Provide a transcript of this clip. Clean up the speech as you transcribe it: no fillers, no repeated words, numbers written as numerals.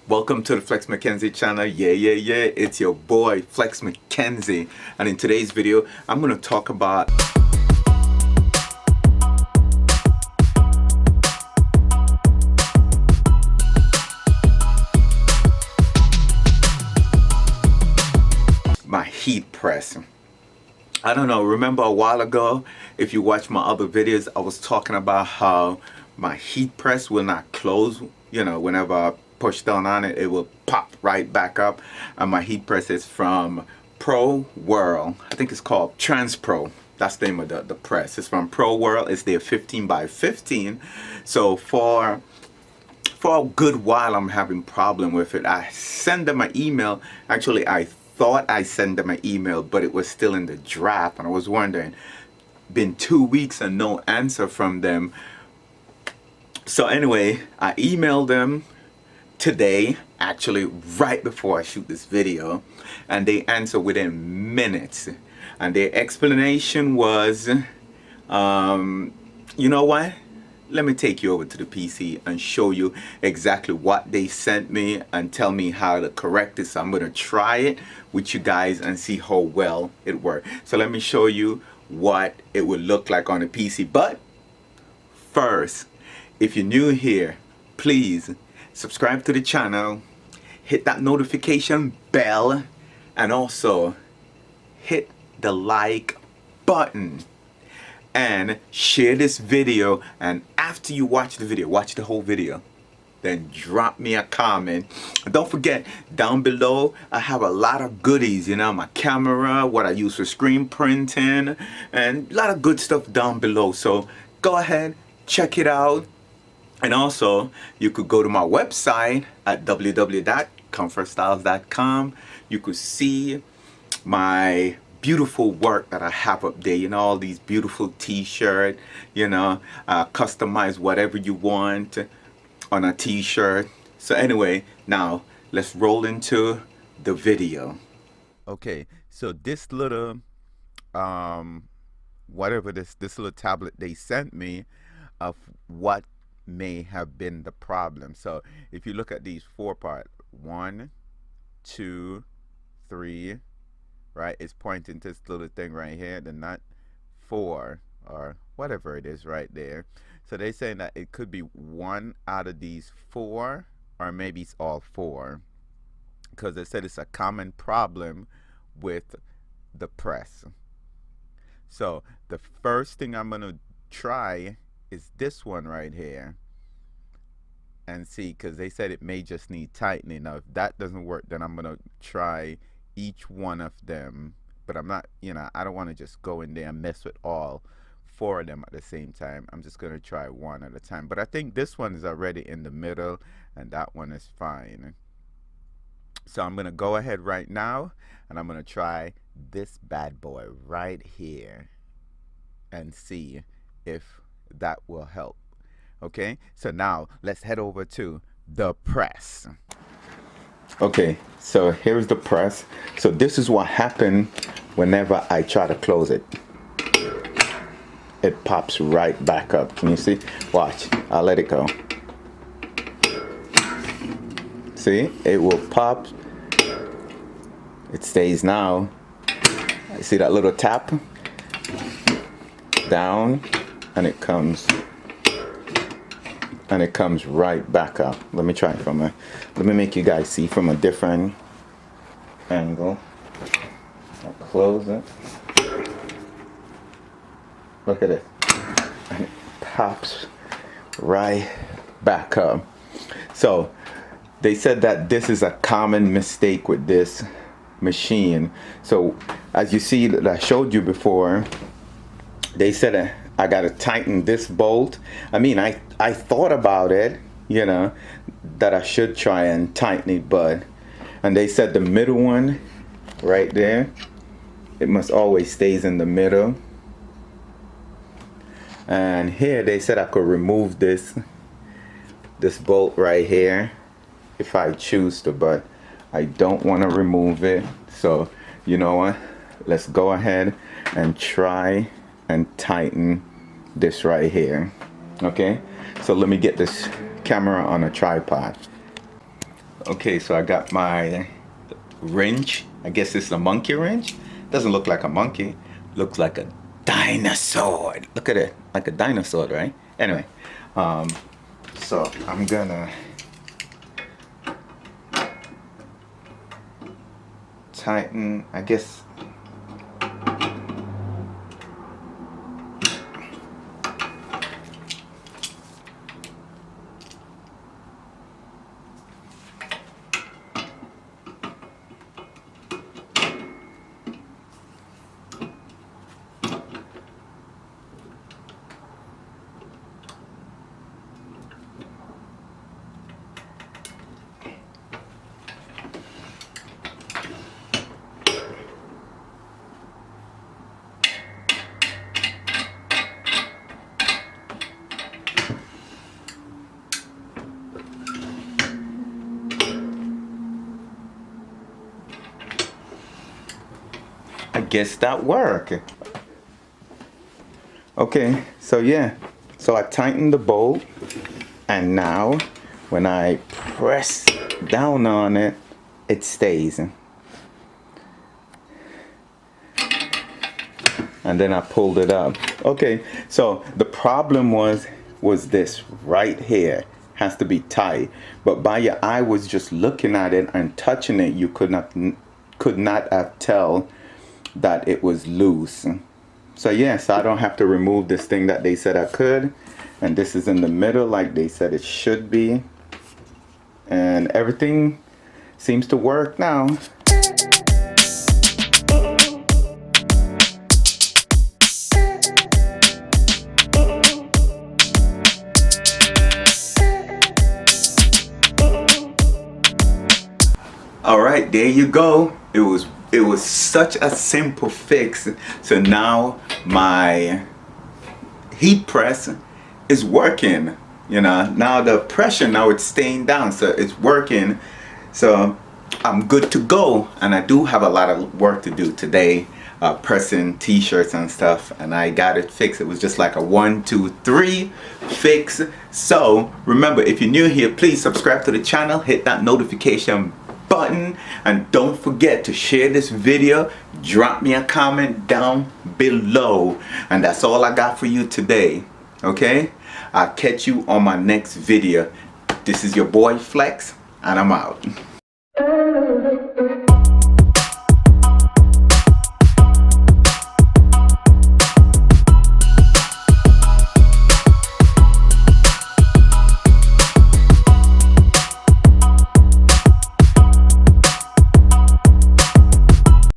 Welcome to the Flex McKenzie channel. Yeah. It's your boy Flex McKenzie, and in today's video I'm going to talk about my heat press. I don't know, remember a while ago, if you watch my other videos, I was talking about how my heat press will not close. You know, whenever I push down on it, it will pop right back up. And my heat press is from Pro World. I think it's called Trans Pro. That's the name of the press. It's from Pro World. It's their 15x15. So for a good while, I'm having problem with it. I send them an email. Actually, I thought I sent them an email, but it was still in the draft, and I was wondering, been 2 weeks and no answer from them. So anyway, I emailed them today, actually right before I shoot this video, and they answered within minutes. And their explanation was, you know what? Let me take you over to the PC and show you exactly what they sent me and tell me how to correct it. So I'm going to try it with you guys and see how well it works. So let me show you what it would look like on the PC. But first, if you're new here, please subscribe to the channel, hit that notification bell, and also hit the like button. And share this video, and after you watch the video, watch the whole video, then drop me a comment. And don't forget, down below I have a lot of goodies, you know, my camera, what I use for screen printing, and a lot of good stuff down below. So go ahead, check it out. And also you could go to my website at www.comfortstyles.com. You could see my beautiful work that I have up there, you know, all these beautiful t-shirt, you know, customize whatever you want on a t-shirt. So anyway, now let's roll into the video. Okay, so this little whatever this little tablet they sent me of what may have been the problem. So if you look at these 4 parts, 1, 2, 3, right, it's pointing to this little thing right here, the nut 4 or whatever it is right there. So they're saying that it could be one out of these 4, or maybe it's all 4, because they said it's a common problem with the press. So the first thing I'm gonna try is this one right here and see, because they said it may just need tightening. Now if that doesn't work, then I'm gonna try each one of them, but I'm not, you know, I don't want to just go in there and mess with all 4 of them at the same time. I'm just going to try one at a time. But I think this one is already in the middle and that one is fine. So I'm going to go ahead right now and I'm going to try this bad boy right here and see if that will help. Okay, so now let's head over to the press. Okay, so here's the press. So this is what happened whenever I try to close it. It pops right back up. Can you see? Watch, I'll let it go. See, it will pop. It stays now. See that little tap? Down, and it comes. And it comes right back up. Let me try it from a, let me make you guys see from a different angle. I'll close it. Look at it. And it pops right back up. So they said that this is a common mistake with this machine. So as you see that I showed you before, they said I gotta tighten this bolt. I mean, I thought about it, you know, that I should try and tighten it, but, and they said the middle one right there, it must always stays in the middle. And here they said I could remove this bolt right here if I choose to, but I don't want to remove it. So you know what, let's go ahead and try and tighten this right here. Okay, so let me get this camera on a tripod. Okay, so I got my wrench. I guess it's a monkey wrench. Doesn't look like a monkey. Looks like a dinosaur. Look at it, like a dinosaur, right? Anyway, so I'm gonna tighten, I guess. I guess that worked. Okay, so yeah, so I tightened the bolt, and now when I press down on it, it stays. And then I pulled it up. Okay, so the problem was this right here has to be tight, but by your eye was just looking at it and touching it, you could not have tell that it was loose. So yeah, so I don't have to remove this thing that they said I could, and this is in the middle like they said it should be, and everything seems to work now. All right, there you go. It was such a simple fix. So now my heat press is working. You know, now the pressure, now it's staying down, so it's working. So I'm good to go, and I do have a lot of work to do today, pressing t-shirts and stuff, and I got it fixed. It was just like a 1, 2, 3 fix. So remember, if you're new here, please subscribe to the channel, hit that notification button, and don't forget to share this video. Drop me a comment down below, and that's all I got for you today. Okay, I'll catch you on my next video. This is your boy Flex, and I'm out.